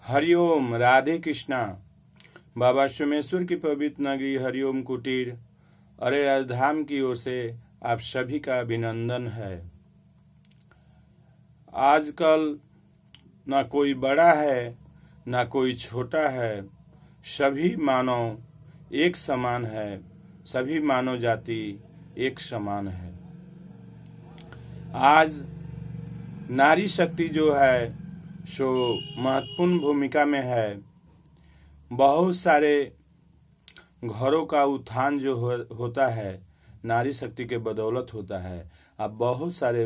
हरिओम, राधे कृष्णा। बाबा सोमेश्वर की पवित्र नगरी हरिओम कुटीर अरे राजधाम की ओर से आप सभी का अभिनंदन है। आजकल ना कोई बड़ा है ना कोई छोटा है, सभी मानव एक समान है, सभी मानव जाति एक समान है। आज नारी शक्ति जो है सो महत्वपूर्ण भूमिका में है। बहुत सारे घरों का उत्थान जो होता है नारी शक्ति के बदौलत होता है। अब बहुत सारे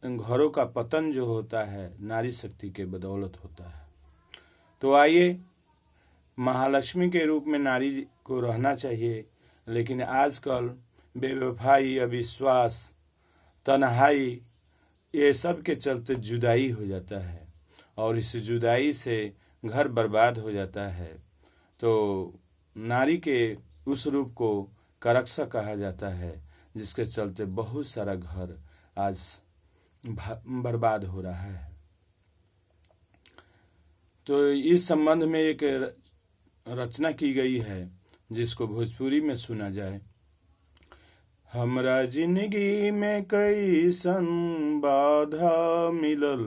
घरों का पतन जो होता है नारी शक्ति के बदौलत होता है। तो आइए, महालक्ष्मी के रूप में नारी को रहना चाहिए, लेकिन आजकल बेवफाई, अविश्वास, तन्हाई, ये सब के चलते जुदाई हो जाता है और इस जुदाई से घर बर्बाद हो जाता है। तो नारी के उस रूप को करक्सा कहा जाता है, जिसके चलते बहुत सारा घर आज बर्बाद हो रहा है। तो इस संबंध में एक रचना की गई है जिसको भोजपुरी में सुना जाए। हमरा जिंदगी में कैसन बाधा मिलल,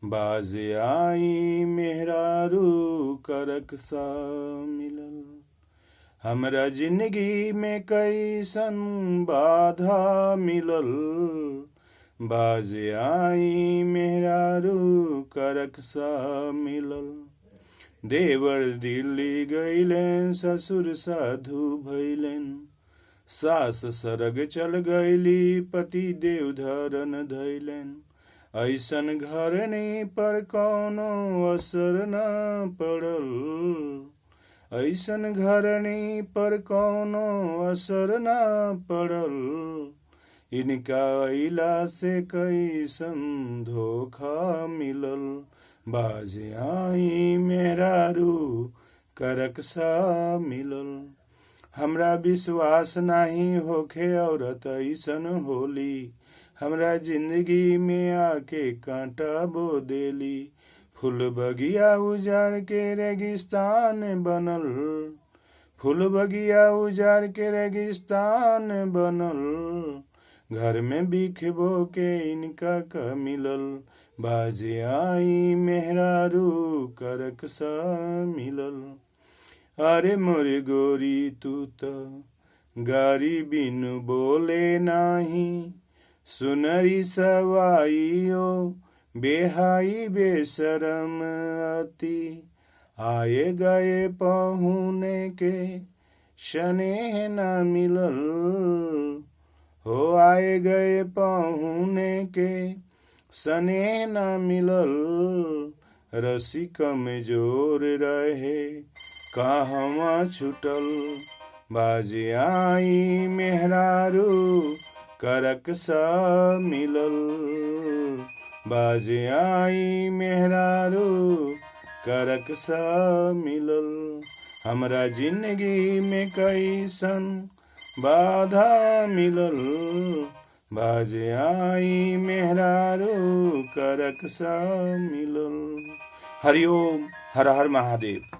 बाज आई मेहरारू करक्सा मिलल। हमरा जिंदगी में कैसन बाधा मिलल, बाज आई मेहरारू करक्सा मिलल। देवर दिल्ली गइलेन, ससुर साधु भइलेन, सास सरग चल गईली, पति देव धरन धैलेन। ऐसन घरनी पर कौनो असर न पड़ल, ऐसन घरनी पर कौनो असर न पड़ल। इनका अइला से कैसन धोखा मिलल, बाज आई मेहरारू करक्सा मिलल। हमरा विश्वास नाही होखे औरत ऐसन होली, हमरा जिंदगी में आके कांटा बो देली। फूल बगिया उजाड़ के रेगिस्तान बनल, फूल बगिया उजाड़ के रेगिस्तान बनल। घर में बिखबो के इनका का मिलल, बाज आई मेहरारू करक्सा मिलल। अरे मोरे गोरी तू तो गारी बिनु बोले नाही, सुनरी सवाइयो बेहाई बेशरम अति। आए गए पहुने के स्नेह न मिलल, हो आए गए पहुने के स्नेह न मिलल। रसिक कमजोर रहे कहवा छुटल, बाज आई मेहरारू करक्सा मिलल, बाज आई मेहरारू करक्सा मिलल। हमरा जिंदगी में कैसन बाधा मिलल, बाज आई मेहरारू करक्सा मिलल। हरिओम, हर हर महादेव।